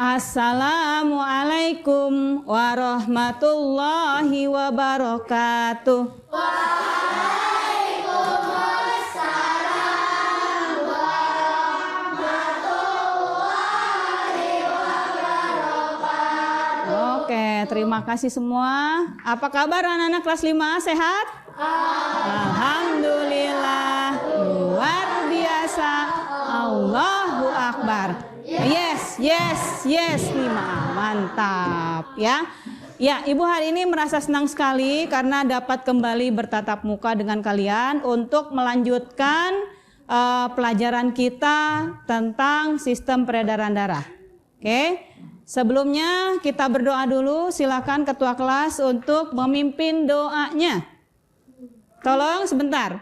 Assalamualaikum warahmatullahi wabarakatuh. Waalaikumsalam warahmatullahi wabarakatuh. Oke, terima kasih semua. Apa kabar anak-anak kelas 5? Sehat? Alhamdulillah. Luar biasa. Allahu Akbar. Yes, Nima. Mantap ya. Ya, Ibu hari ini merasa senang sekali karena dapat kembali bertatap muka dengan kalian untuk melanjutkan pelajaran kita tentang sistem peredaran darah. Oke. Sebelumnya kita berdoa dulu. Silakan ketua kelas untuk memimpin doanya. Tolong sebentar.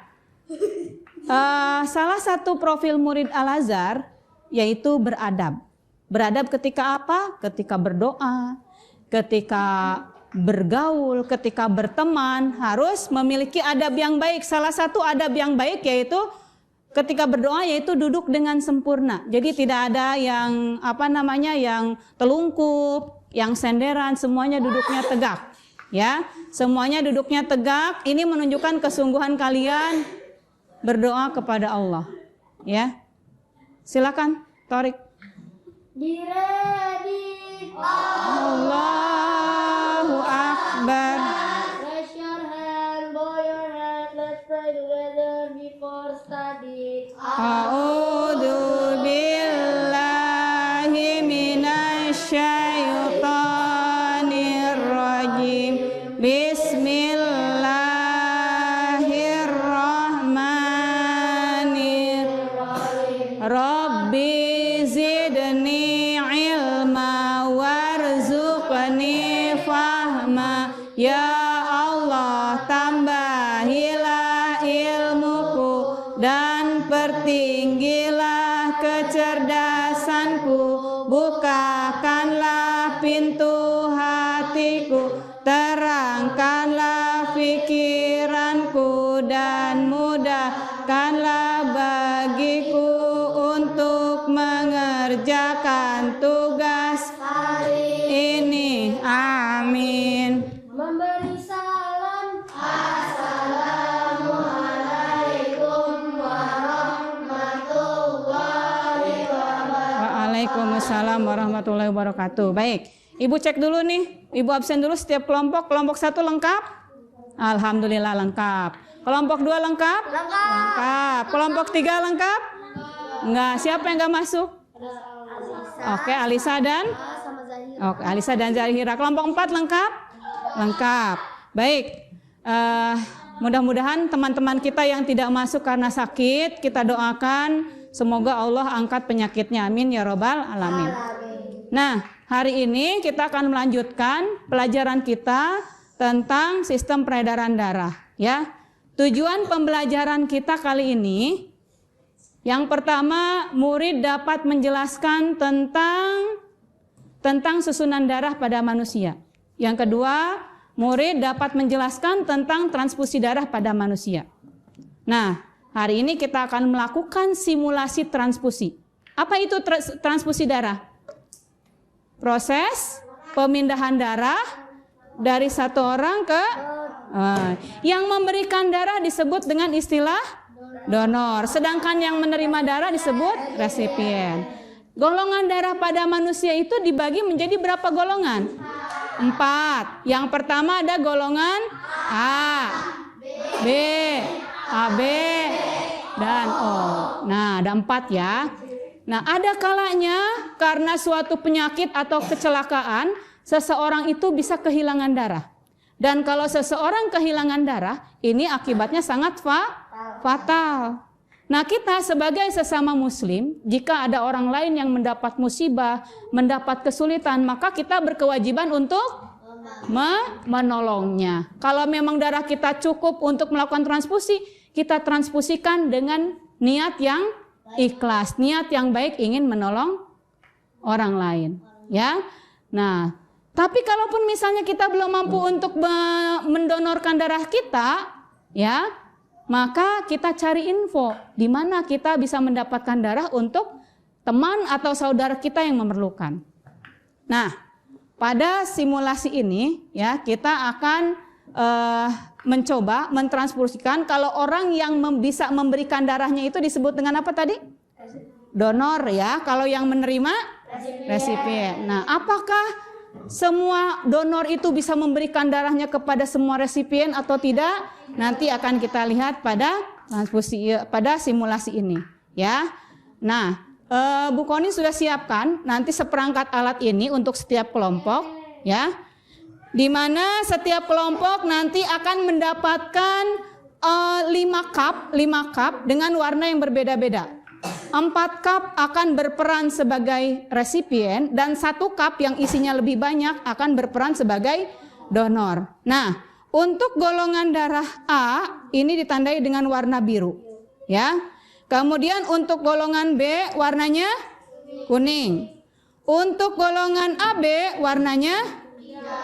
Salah satu profil murid Al-Azhar yaitu beradab. Beradab ketika apa? Ketika berdoa, ketika bergaul, ketika berteman, harus memiliki adab yang baik. Salah satu adab yang baik yaitu ketika berdoa yaitu duduk dengan sempurna. Jadi tidak ada yang yang telungkup, yang senderan, semuanya duduknya tegak. Ya, semuanya duduknya tegak. Ini menunjukkan kesungguhan kalian berdoa kepada Allah. Ya. Silakan, Torik. Ready. Allahu Akbar. Raise your hand, bow your head. Let's pray together before study. A'udzu billahi minasyaitonir rajim. Bismillahirrahmanirrahim. Rabbi zidni ilma warzuqni fahma. Ya Allah, tambahilah ilmuku dan pertinggilah kecerdasanku. Bukakanlah pintu hatiku, terangkanlah pikiranku dan mudahkanlah bagiku untuk mengerjakan tugas ini. Amin. Memberi salam. Assalamualaikum warahmatullahi wabarakatuh. Waalaikumsalam warahmatullahi wabarakatuh. Baik, Ibu cek dulu nih. Ibu absen dulu setiap kelompok. Kelompok 1 lengkap? Alhamdulillah lengkap. Kelompok 2 lengkap? Lengkap. Kelompok 3 lengkap? Enggak. Siapa yang enggak masuk? Oke, Alisa dan? Oke, Alisa dan Zahira. Kelompok 4 lengkap? Lengkap. Baik. Mudah-mudahan teman-teman kita yang tidak masuk karena sakit, kita doakan semoga Allah angkat penyakitnya. Amin ya robbal alamin. Nah, hari ini kita akan melanjutkan pelajaran kita tentang sistem peredaran darah. Ya, tujuan pembelajaran kita kali ini, yang pertama, murid dapat menjelaskan tentang susunan darah pada manusia. Yang kedua, murid dapat menjelaskan tentang transfusi darah pada manusia. Nah, hari ini kita akan melakukan simulasi transfusi. Apa itu transfusi darah? Proses pemindahan darah dari satu orang ke yang memberikan darah disebut dengan istilah donor, sedangkan yang menerima darah disebut resipien. Golongan darah pada manusia itu dibagi menjadi berapa golongan? 4. Yang pertama ada golongan A, B, AB, dan O. Nah, ada 4 ya. Nah, ada kalanya karena suatu penyakit atau kecelakaan, seseorang itu bisa kehilangan darah. Dan kalau seseorang kehilangan darah, ini akibatnya sangat fatal. Nah, kita sebagai sesama muslim, jika ada orang lain yang mendapat musibah, mendapat kesulitan, maka kita berkewajiban untuk menolongnya. Kalau memang darah kita cukup untuk melakukan transfusi, kita transfusikan dengan niat yang ikhlas, niat yang baik ingin menolong orang lain, ya. Nah, tapi kalaupun misalnya kita belum mampu untuk mendonorkan darah kita, ya, maka kita cari info di mana kita bisa mendapatkan darah untuk teman atau saudara kita yang memerlukan. Nah, pada simulasi ini ya kita akan mencoba mentransfusikan. Kalau orang yang bisa memberikan darahnya itu disebut dengan apa tadi? Donor ya. Kalau yang menerima resipien. Nah, apakah semua donor itu bisa memberikan darahnya kepada semua resipien atau tidak? Nanti akan kita lihat pada transfusi pada simulasi ini ya. Nah, Bu Koni sudah siapkan nanti seperangkat alat ini untuk setiap kelompok ya. Di mana setiap kelompok nanti akan mendapatkan 5 cup dengan warna yang berbeda-beda. 4 cup akan berperan sebagai resipien dan 1 cup yang isinya lebih banyak akan berperan sebagai donor. Nah, untuk golongan darah A ini ditandai dengan warna biru ya. Kemudian untuk golongan B warnanya kuning. Untuk golongan AB warnanya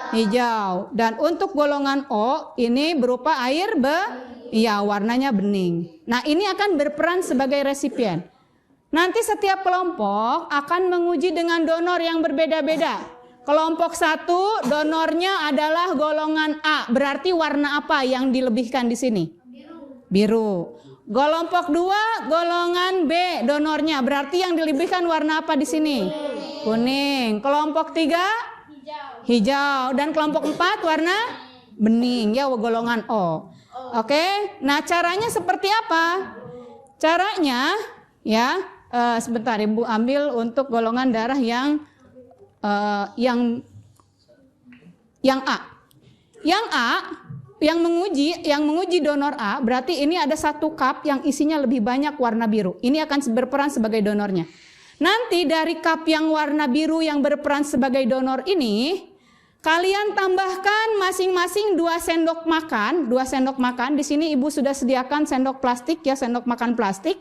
hijau. Dan untuk golongan O ini berupa air warnanya bening. Nah, ini akan berperan sebagai resipien. Nanti setiap kelompok akan menguji dengan donor yang berbeda-beda. Kelompok 1 donornya adalah golongan A. Berarti warna apa yang dilebihkan di sini? Biru. Kelompok 2 golongan B donornya. Berarti yang dilebihkan warna apa di sini? Kuning. Kelompok 3 hijau. Dan kelompok 4 warna bening ya, golongan O. Oke. Nah, caranya seperti apa? Caranya ya, sebentar Ibu ambil untuk golongan darah yang A. Yang menguji donor A berarti ini ada 1 cup yang isinya lebih banyak warna biru. Ini akan berperan sebagai donornya. Nanti dari cup yang warna biru yang berperan sebagai donor ini, kalian tambahkan masing-masing 2 sendok makan. 2 sendok makan. Di sini Ibu sudah sediakan sendok plastik ya, sendok makan plastik.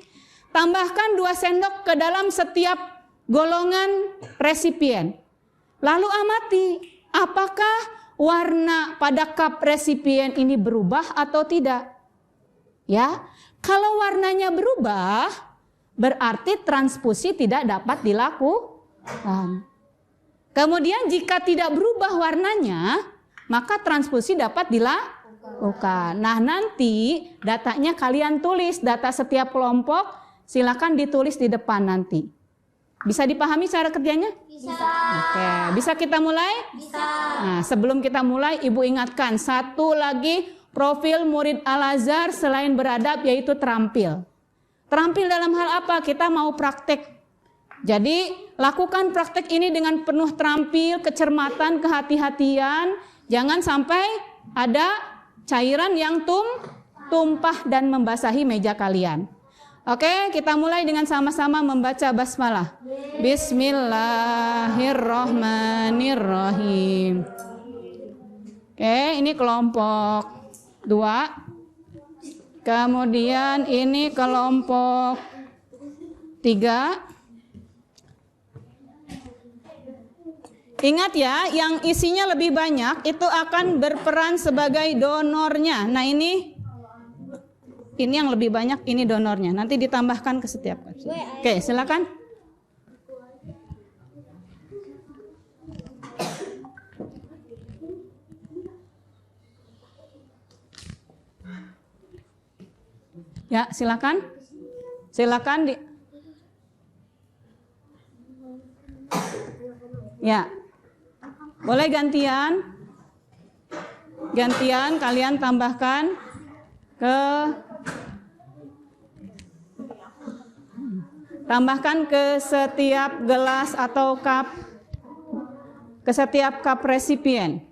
Tambahkan 2 sendok ke dalam setiap golongan resipien. Lalu amati apakah warna pada cup resipien ini berubah atau tidak. Ya, kalau warnanya berubah, berarti transfusi tidak dapat dilakukan. Kemudian jika tidak berubah warnanya, maka transfusi dapat dilakukan. Nah, nanti datanya kalian tulis, data setiap kelompok silakan ditulis di depan nanti. Bisa dipahami cara kerjanya? Bisa. Oke, bisa kita mulai? Bisa. Nah, sebelum kita mulai, Ibu ingatkan satu lagi profil murid Al-Azhar selain beradab yaitu terampil. Terampil dalam hal apa? Kita mau praktek. Jadi, lakukan praktek ini dengan penuh terampil, kecermatan, kehati-hatian. Jangan sampai ada cairan yang tumpah dan membasahi meja kalian. Oke, kita mulai dengan sama-sama membaca basmalah. Bismillahirrahmanirrahim. Oke, ini kelompok 2. Kemudian ini kelompok 3. Ingat ya, yang isinya lebih banyak itu akan berperan sebagai donornya. Nah, ini yang lebih banyak, ini donornya. Nanti ditambahkan ke setiap. Oke, silakan. Ya, silakan. Silakan Ya. Boleh gantian. Gantian kalian tambahkan ke setiap gelas atau cup, ke setiap cup resipien.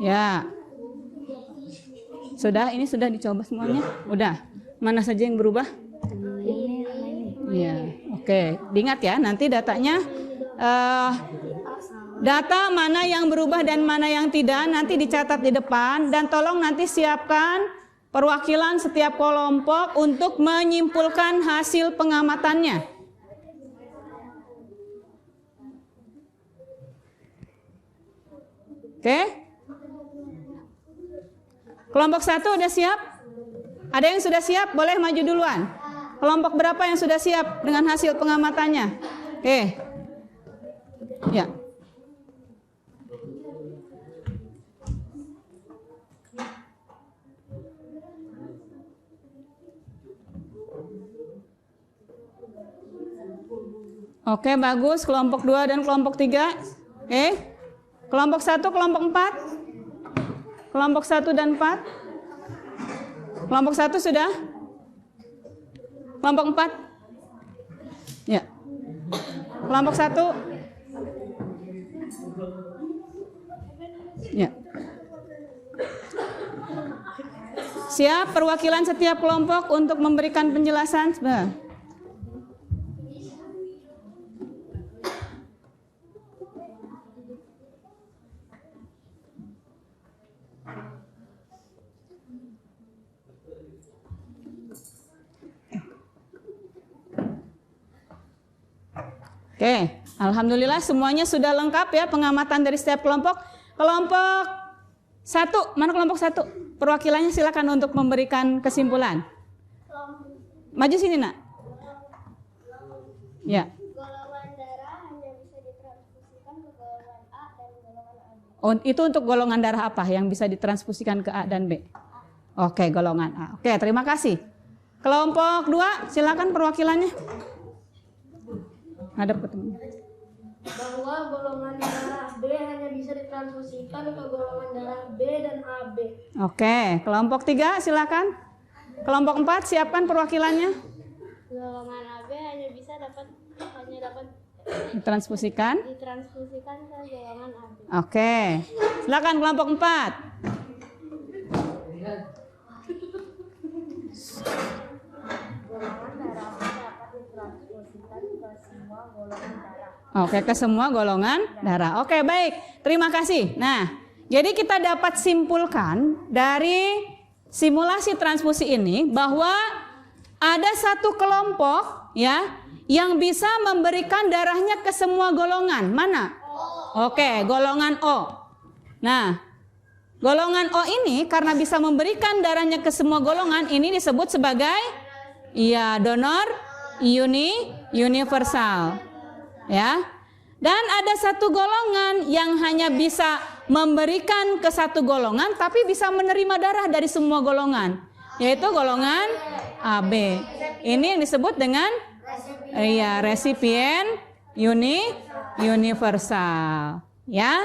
Ya. Ini sudah dicoba semuanya? Udah. Mana saja yang berubah? Ya, oke. Diingat ya, nanti datanya data mana yang berubah dan mana yang tidak nanti dicatat di depan, dan tolong nanti siapkan perwakilan setiap kelompok untuk menyimpulkan hasil pengamatannya. Oke? Kelompok 1 udah siap? Ada yang sudah siap? Boleh maju duluan. Kelompok berapa yang sudah siap dengan hasil pengamatannya? Oke. Ya. Oke, bagus. Kelompok 2 dan kelompok 3. Kelompok 1, kelompok 4. Kelompok 1 dan 4. Kelompok 1 sudah? Kelompok 4? Ya. Kelompok 1? Ya. Siap perwakilan setiap kelompok untuk memberikan penjelasan? Sebentar. Oke, alhamdulillah semuanya sudah lengkap ya pengamatan dari setiap kelompok. Kelompok 1, mana kelompok 1? Perwakilannya silakan untuk memberikan kesimpulan. Maju sini, Nak. Ya. Golongan darah hanya bisa ditransfusikan ke golongan A dan golongan AB. Oh, itu untuk golongan darah apa yang bisa ditransfusikan ke A dan B? Oke, golongan A. Oke, terima kasih. Kelompok 2, silakan perwakilannya. Hadap ke teman. Bahwa golongan darah B hanya bisa ditransfusikan ke golongan darah B dan AB. Oke, kelompok 3 silakan. Kelompok 4 siapkan perwakilannya. Golongan AB hanya dapat Ditransfusikan ke golongan AB. Oke, silakan kelompok 4. Golongan darah B dapat ditransfusikan ke semua golongan darah. Oke, ke semua golongan darah. Oke, baik. Terima kasih. Nah, jadi kita dapat simpulkan dari simulasi transfusi ini bahwa ada satu kelompok ya yang bisa memberikan darahnya ke semua golongan. Mana? Oke, golongan O. Nah, golongan O ini karena bisa memberikan darahnya ke semua golongan, ini disebut sebagai donor universal. Ya. Dan ada satu golongan yang hanya bisa memberikan ke satu golongan tapi bisa menerima darah dari semua golongan, yaitu golongan AB. Ini yang disebut dengan resipien universal. Ya.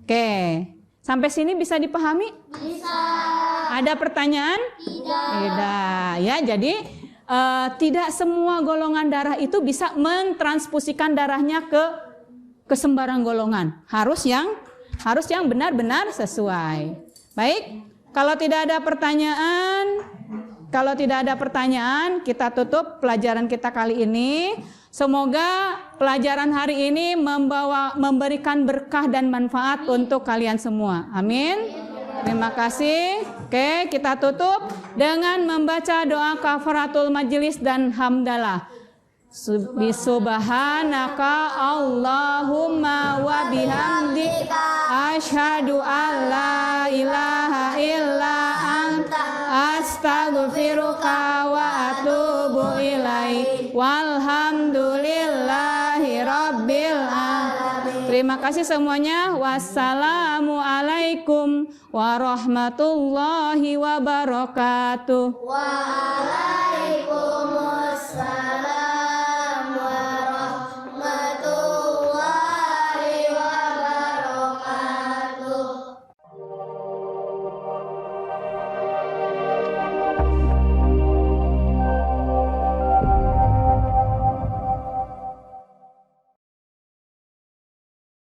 Oke. Sampai sini bisa dipahami? Bisa. Ada pertanyaan? Tidak. Ya, jadi tidak semua golongan darah itu bisa mentransfusikan darahnya ke sembarang golongan. Harus yang benar-benar sesuai. Baik, kalau tidak ada pertanyaan, kita tutup pelajaran kita kali ini. Semoga pelajaran hari ini memberikan berkah dan manfaat untuk kalian semua. Amin. Terima kasih. Oke, kita tutup dengan membaca doa kafaratul majelis dan hamdalah. Subhanaka Allahumma wa bihamdika asyhadu an la ilaha illa anta astaghfiruka wa atubu ilaik. Walhamdulillahi rabbil alamin. Terima kasih semuanya. Wassalamualaikum warahmatullahi wabarakatuh.